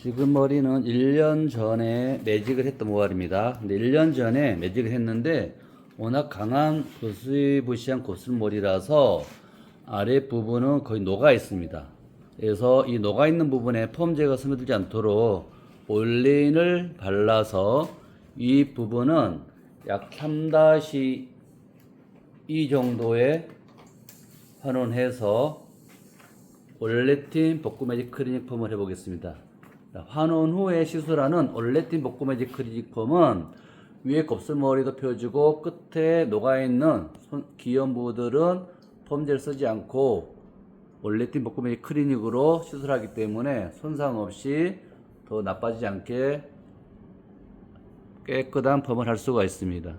지금 머리는 1년 전에 매직을 했던 모발입니다. 근데 1년 전에 매직을 했는데 워낙 강한 부스부시한 곱슬머리라서 아랫부분은 거의 녹아 있습니다. 그래서 이 녹아 있는 부분에 펌제가 스며들지 않도록 올레인을 발라서 이 부분은 약 3-2 정도의 환원해서 올레틴 복구 매직 클리닉 펌을 해보겠습니다. 환원 후에 시술하는 올레틴 복구 매직 클리닉 펌은 위에 곱슬머리도 펴주고 끝에 녹아있는 기염 부들은 펌제를 쓰지 않고 올레틴 복구 매직 클리닉으로 시술하기 때문에 손상 없이 더 나빠지지 않게 깨끗한 펌을 할 수가 있습니다.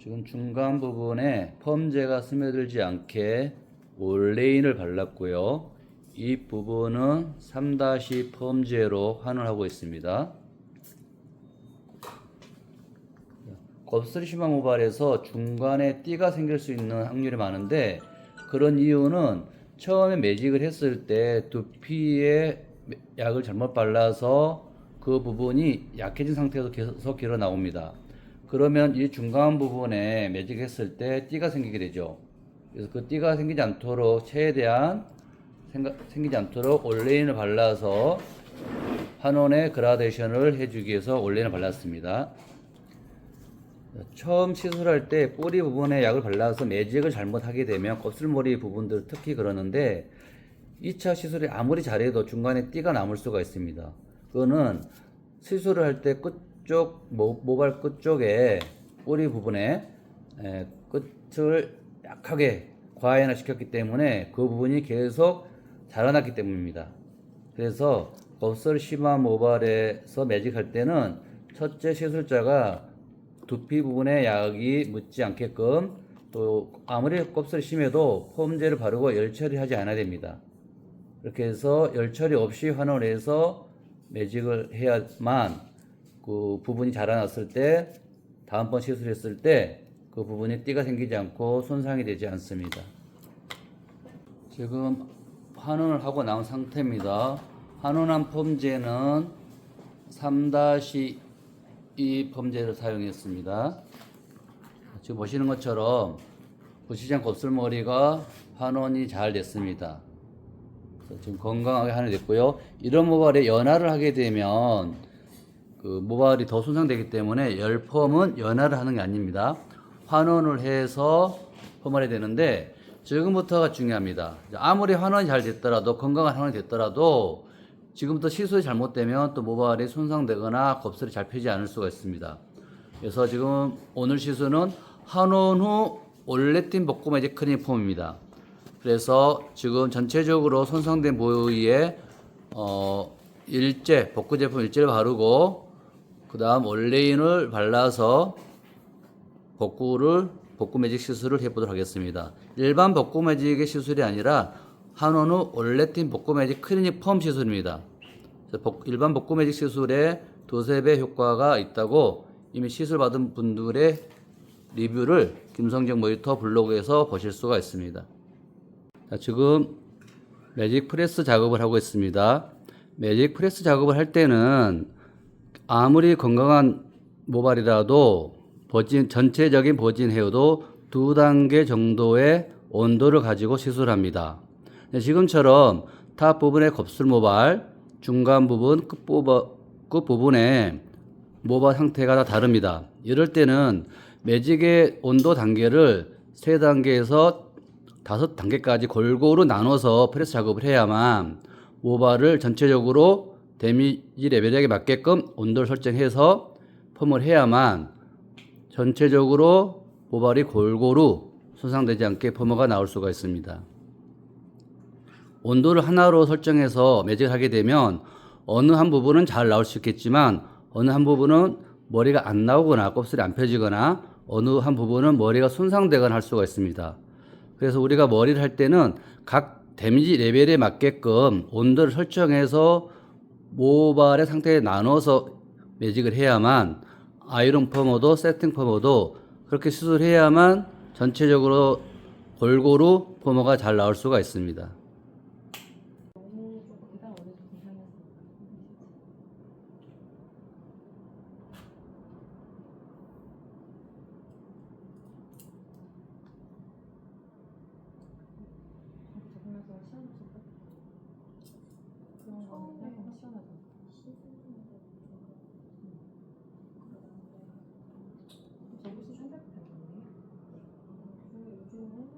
지금 중간 부분에 펌제가 스며들지 않게 올레인을 발랐고요. 이 부분은 3-2 펌제로 환원하고 있습니다. 곱슬이 심한 모발에서 중간에 띠가 생길 수 있는 확률이 많은데, 그런 이유는 처음에 매직을 했을 때 두피에 약을 잘못 발라서 그 부분이 약해진 상태에서 계속 길어 나옵니다. 그러면 이 중간 부분에 매직했을 때 띠가 생기게 되죠. 그래서 그 띠가 생기지 않도록 최대한 생기지 않도록 올레인을 발라서 환원의 그라데이션을 해주기 위해서 올레인을 발랐습니다. 처음 시술할 때 뿌리 부분에 약을 발라서 매직을 잘못하게 되면 곱슬머리 부분들 특히 그러는데 2차 시술이 아무리 잘해도 중간에 띠가 남을 수가 있습니다. 그거는 시술을 할 때 끝쪽 모발 끝쪽에 뿌리 부분에 끝을 약하게 과해나 시켰기 때문에 그 부분이 계속 자라났기 때문입니다. 그래서 곱슬 심한 모발에서 매직할 때는 첫째 시술자가 두피 부분에 약이 묻지 않게끔, 또 아무리 곱슬이 심해도 폼제를 바르고 열 처리하지 않아야 됩니다. 이렇게 해서 열 처리 없이 환원해서 매직을 해야만 그 부분이 자라났을 때 다음번 시술했을 때 그 부분에 띠가 생기지 않고 손상이 되지 않습니다. 지금 환원을 하고 나온 상태입니다. 환원한 폼제는 3-2 펌제를 사용했습니다. 지금 보시는 것처럼 부시장 곱슬머리가 환원이 잘 됐습니다. 지금 건강하게 환원됐고요. 이런 모발에 연화를 하게 되면 그 모발이 더 손상되기 때문에 열펌은 연화를 하는 게 아닙니다. 환원을 해서 펌을 해야 되는데 지금부터가 중요합니다. 아무리 환원이 잘 됐더라도, 건강한 환원이 됐더라도 지금부터 시술이 잘못되면 또 모발이 손상되거나 곱슬이 잘 펴지 않을 수가 있습니다. 그래서 지금 오늘 시술은 환원 후 올레틴 복구 매직 클리닉 펌입니다. 그래서 지금 전체적으로 손상된 부위에 복구 제품 일제를 바르고 그 다음 올레인을 발라서 복구 매직 시술을 해보도록 하겠습니다. 일반 복구 매직의 시술이 아니라 환원 후 올레틴 복구 매직 클리닉 펌 시술입니다. 일반 복구 매직 시술에 2-3배 효과가 있다고 이미 시술 받은 분들의 리뷰를 김성정 모니터 블로그에서 보실 수가 있습니다. 자, 지금 매직 프레스 작업을 하고 있습니다. 매직 프레스 작업을 할 때는 아무리 건강한 모발이라도 전체적인 버진 헤어도 2단계 정도의 온도를 가지고 시술합니다. 지금처럼 탑 부분의 곱슬 모발, 중간 부분, 끝 부분의 모발 상태가 다 다릅니다. 이럴 때는 매직의 온도 단계를 3단계에서 5단계까지 골고루 나눠서 프레스 작업을 해야만 모발을 전체적으로 데미지 레벨에 맞게끔 온도를 설정해서 펌을 해야만 전체적으로 모발이 골고루 손상되지 않게 펌어가 나올 수가 있습니다. 온도를 하나로 설정해서 매직을 하게 되면 어느 한 부분은 잘 나올 수 있겠지만 어느 한 부분은 머리가 안 나오거나 곱슬이 안 펴지거나 어느 한 부분은 머리가 손상되거나 할 수가 있습니다. 그래서 우리가 머리를 할 때는 각 데미지 레벨에 맞게끔 온도를 설정해서 모발의 상태에 나눠서 매직을 해야만 아이론 펌어도 세팅 펌어도 그렇게 시술해야만 전체적으로 골고루 펌어가 잘 나올 수가 있습니다. 시원하잖아. 저기서 300 요즘은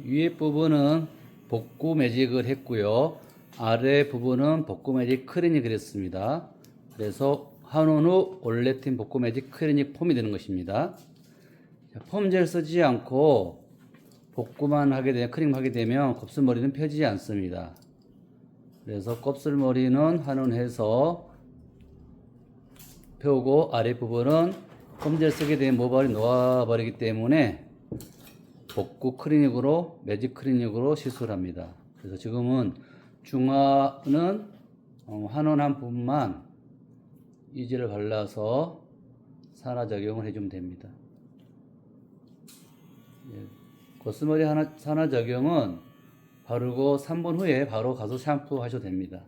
위에 부분은 복구 매직을 했고요. 아래 부분은 복구 매직 크리닉을 했습니다. 그래서 한온 후 올레틴 복구 매직 크리닉 폼이 되는 것입니다. 자, 폼젤 쓰지 않고 복구만 하게 되면 크림 하게 되면 곱슬머리는 펴지지 않습니다. 그래서 곱슬머리는 한온해서 펴고 아래 부분은 폼젤 쓰게 되면 모발이 녹아버리기 때문에 복구 클리닉으로 매직 클리닉으로 시술합니다. 그래서 지금은 중화는 한온 한 부분만 이지를 발라서 산화 적용을 해주면 됩니다. 곱슬머리 산화 적용은 바르고 3분 후에 바로 가서 샴푸 하셔도 됩니다.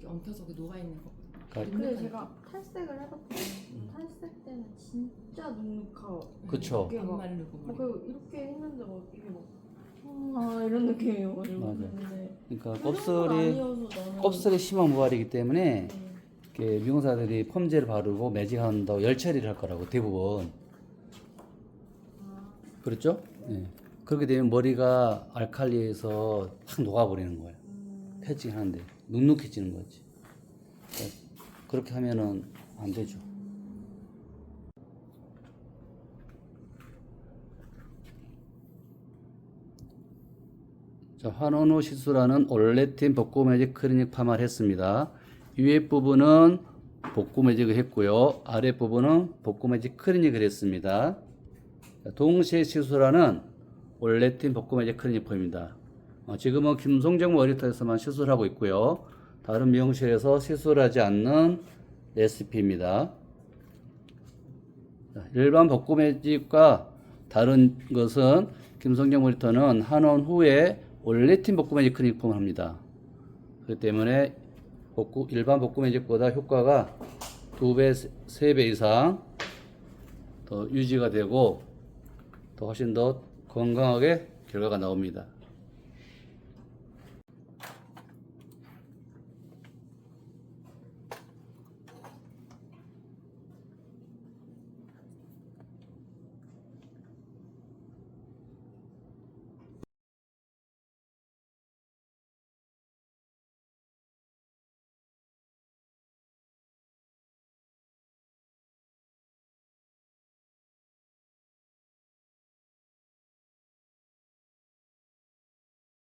엉켜서 녹아있는 거. 근데 제가 탈색을 해봤거든요. 탈색 때는 진짜 눅눅하고 그쵸. 이게 안 막 마르고 막 머리. 이렇게 했는데 막 이게 막 이런 느낌이어가지고 맞아. 근데 그러니까 그 정도는 곱슬이 아니어서 나는 곱슬이 심한 모발이기 때문에 네. 이렇게 미용사들이 폼젤 바르고 매직한다고 열 처리를 할 거라고 대부분. 그렇죠? 네. 그렇게 되면 머리가 알칼리에서 확 녹아버리는 거예요. 펴지긴 하는데 눅눅해지는 거지. 그러니까 그렇게 하면은 안 되죠. 자, 한온 후 시술하는 올레틴 복구 매직 클리닉 파마를 했습니다. 위에 부분은 복구 매직을 했고요. 아래 부분은 복구 매직 클리닉을 했습니다. 자, 동시에 시술하는 올레틴 복구 매직 클리닉 폼입니다. 지금은 김송정 머리터에서만 시술하고 있고요. 다른 미용실에서 시술하지 않는 레시피입니다. 자, 일반 복구 매직과 다른 것은 김성경 머리터는 한온 후에 올레틴 복구 매직 클리닉 폼을 합니다. 그렇기 때문에 일반 복구 매직보다 효과가 2배, 3배 이상 더 유지가 되고 더 훨씬 더 건강하게 결과가 나옵니다.